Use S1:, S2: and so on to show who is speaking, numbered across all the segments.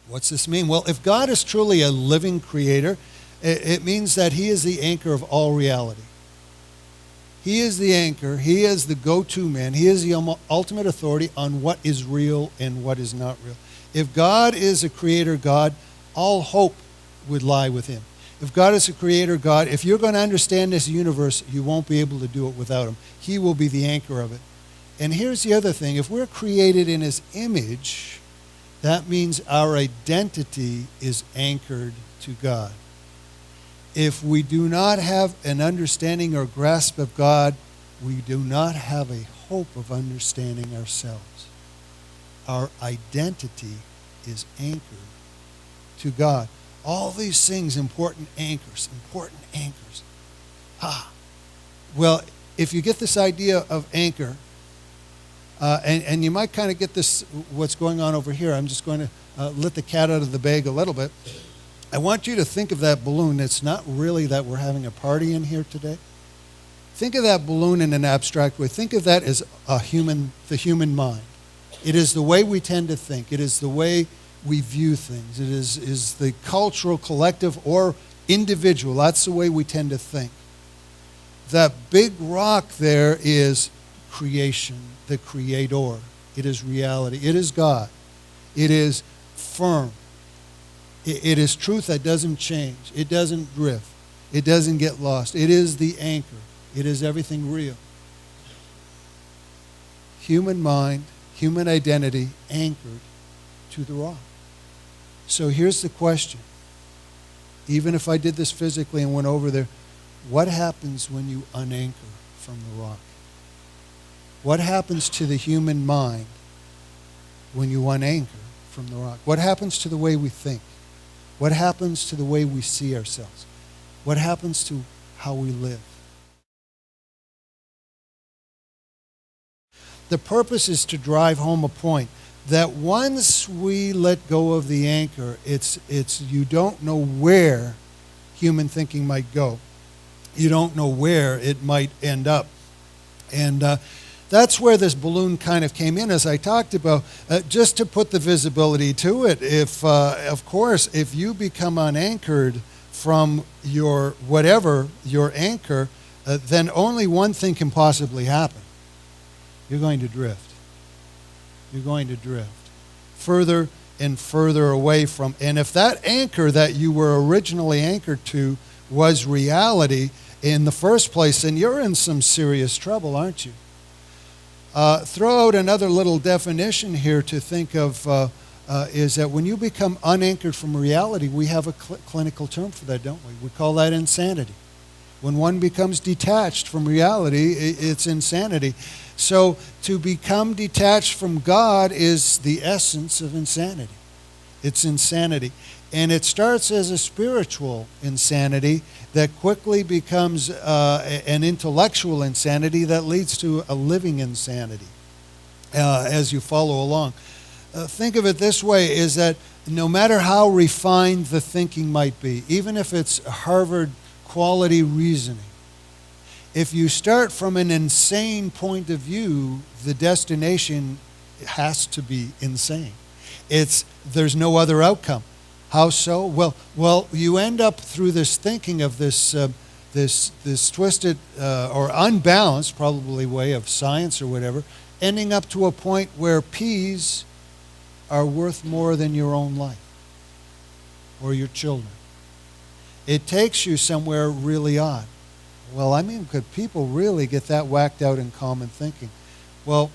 S1: What's this mean? Well, if God is truly a living creator, it means that he is the anchor of all reality. He is the anchor. He is the go-to man. He is the ultimate authority on what is real and what is not real. If God is a creator God, all hope would lie with him. If God is a creator God, if you're going to understand this universe, you won't be able to do it without him. He will be the anchor of it. And here's the other thing. If we're created in his image, that means our identity is anchored to God. If we do not have an understanding or grasp of God, we do not have a hope of understanding ourselves. Our identity is anchored to God. All these things, important anchors, important anchors. Well, if you get this idea of anchor, and you might kind of get this, what's going on over here. I'm just going to let the cat out of the bag a little bit. I want you to think of that balloon. It's not really that we're having a party in here today. Think of that balloon in an abstract way. Think of that as the human mind. It is the way we tend to think. It is the way we view things. It is the cultural, collective, or individual. That's the way we tend to think. That big rock there is creation, the creator. It is reality. It is God. It is firm. It is truth that doesn't change. It doesn't drift. It doesn't get lost. It is the anchor. It is everything real. Human mind, human identity anchored to the rock. So here's the question. Even if I did this physically and went over there, what happens when you unanchor from the rock? What happens to the human mind when you unanchor from the rock? What happens to the way we think? What happens to the way we see ourselves? What happens to how we live? The purpose is to drive home a point that once we let go of the anchor, it's you don't know where human thinking might go. You don't know where it might end up. And that's where this balloon kind of came in, as I talked about, just to put the visibility to it. If, of course, if you become unanchored from your whatever, your anchor, then only one thing can possibly happen. You're going to drift. You're going to drift further and further away from. And if that anchor that you were originally anchored to was reality in the first place, then you're in some serious trouble, aren't you? Throw out another little definition here to think of is that when you become unanchored from reality, we have a clinical term for that, don't we? We call that insanity. When one becomes detached from reality, it's insanity. So to become detached from God is the essence of insanity. It's insanity. And it starts as a spiritual insanity that quickly becomes an intellectual insanity that leads to a living insanity as you follow along. Think of it this way, is that no matter how refined the thinking might be, even if it's Harvard quality reasoning, if you start from an insane point of view, the destination has to be insane. There's no other outcome. How so? Well, you end up through this thinking of this twisted or unbalanced, probably, way of science or whatever, ending up to a point where peas are worth more than your own life or your children. It takes you somewhere really odd. Well, I mean, could people really get that whacked out in common thinking? Well,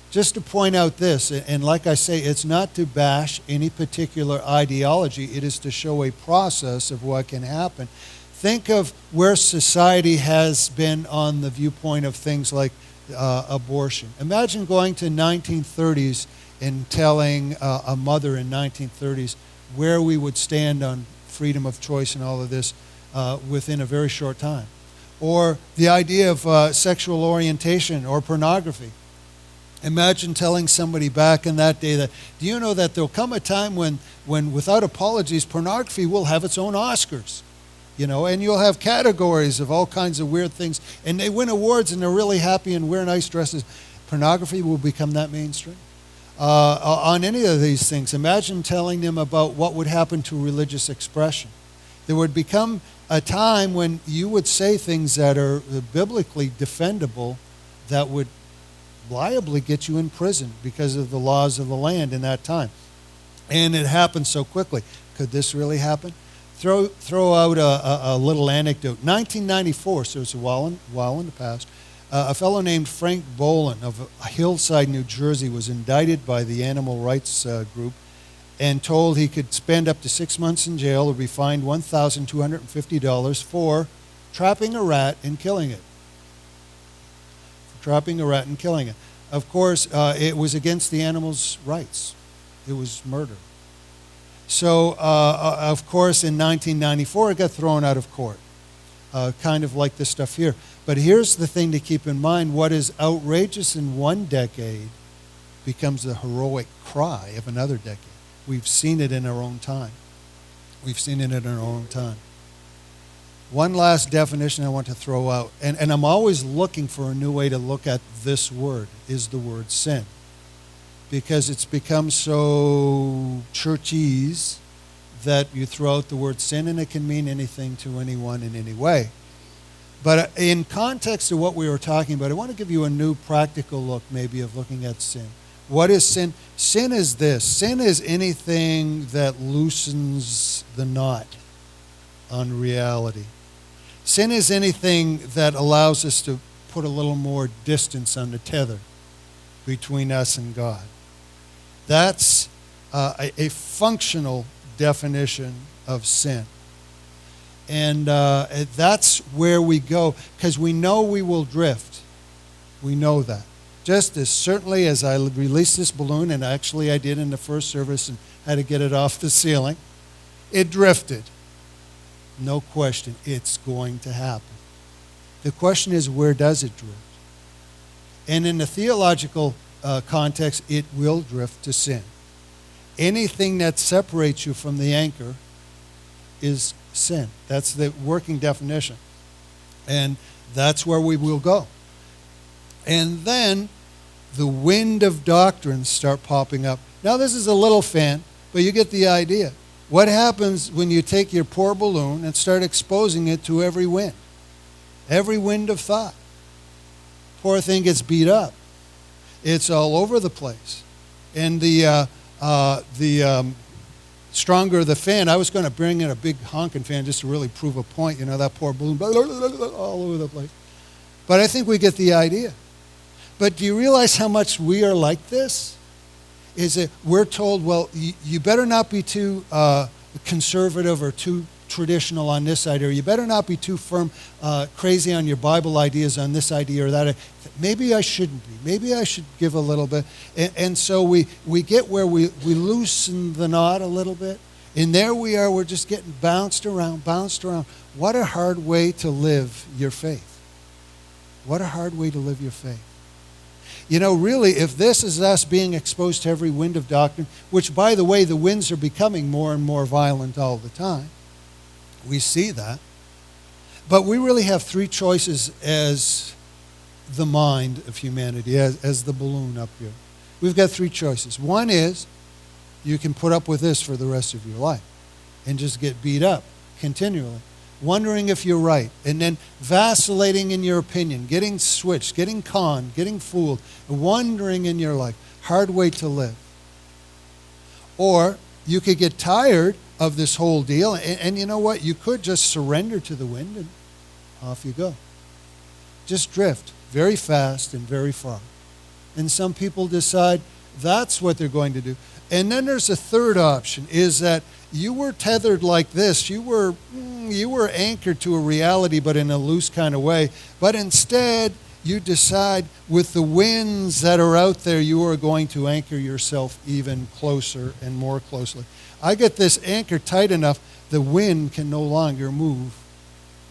S1: just to point out this, and like I say, it's not to bash any particular ideology. It is to show a process of what can happen. Think of where society has been on the viewpoint of things like abortion. Imagine going to 1930s and telling a mother in 1930s where we would stand on freedom of choice and all of this within a very short time. Or the idea of sexual orientation or pornography. Imagine telling somebody back in that day that, do you know that there'll come a time when without apologies, pornography will have its own Oscars, and you'll have categories of all kinds of weird things, and they win awards and they're really happy and wear nice dresses. Pornography will become that mainstream. on any of these things. Imagine telling them about what would happen to religious expression. There would become a time when you would say things that are biblically defendable that would liably get you in prison because of the laws of the land in that time. And it happened so quickly. Could this really happen? Throw out a little anecdote. 1994, so it's a while in the past, a fellow named Frank Boland of Hillside, New Jersey, was indicted by the animal rights group and told he could spend up to 6 months in jail or be fined $1,250 for trapping a rat and killing it. Trapping a rat and killing it. Of course, it was against the animal's rights. It was murder. So, of course, in 1994, it got thrown out of court, kind of like this stuff here. But here's the thing to keep in mind. What is outrageous in one decade becomes the heroic cry of another decade. We've seen it in our own time. We've seen it in our own time. One last definition I want to throw out, and I'm always looking for a new way to look at this word, is the word sin. Because it's become so churchese that you throw out the word sin and it can mean anything to anyone in any way. But in context of what we were talking about, I want to give you a new practical look maybe of looking at sin. What is sin? Sin is this. Sin is anything that loosens the knot on reality. Sin is anything that allows us to put a little more distance on the tether between us and God. That's a functional definition of sin. And that's where we go, because we know we will drift. We know that. Just as certainly as I released this balloon, and actually I did in the first service and had to get it off the ceiling, it drifted. No question, it's going to happen. The question is, where does it drift? And in the theological context, it will drift to sin. Anything that separates you from the anchor is sin. That's the working definition. And that's where we will go. And then the wind of doctrines start popping up. Now this is a little fan, but you get the idea. What happens when you take your poor balloon and start exposing it to every wind? Every wind of thought. Poor thing gets beat up. It's all over the place. And the stronger the fan, I was going to bring in a big honking fan just to really prove a point, that poor balloon, all over the place. But I think we get the idea. But do you realize how much we are like this? Is that we're told, well, you better not be too conservative or too traditional on this side, or you better not be too firm, crazy on your Bible ideas on this idea or that. Maybe I shouldn't be. Maybe I should give a little bit. And so we get where we loosen the knot a little bit. And there we are, we're just getting bounced around. What a hard way to live your faith. What a hard way to live your faith. Really, if this is us being exposed to every wind of doctrine, which, by the way, the winds are becoming more and more violent all the time. We see that. But we really have three choices as the mind of humanity, as the balloon up here. We've got three choices. One is you can put up with this for the rest of your life and just get beat up continually, wondering if you're right, and then vacillating in your opinion, getting switched, getting conned, getting fooled, wondering in your life. Hard way to live. Or you could get tired of this whole deal, and you know what? You could just surrender to the wind and off you go. Just drift very fast and very far. And some people decide that's what they're going to do. And then there's a third option, is that you were tethered like this. You were anchored to a reality, but in a loose kind of way. But instead, you decide with the winds that are out there, you are going to anchor yourself even closer and more closely. I get this anchor tight enough, the wind can no longer move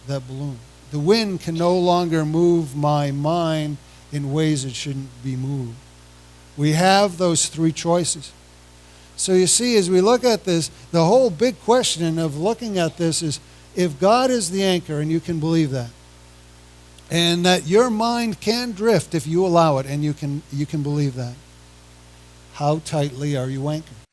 S1: that balloon. The wind can no longer move my mind in ways it shouldn't be moved. We have those three choices. So you see, as we look at this, the whole big question of looking at this is, if God is the anchor, and you can believe that, and that your mind can drift if you allow it, and you can believe that, how tightly are you anchored?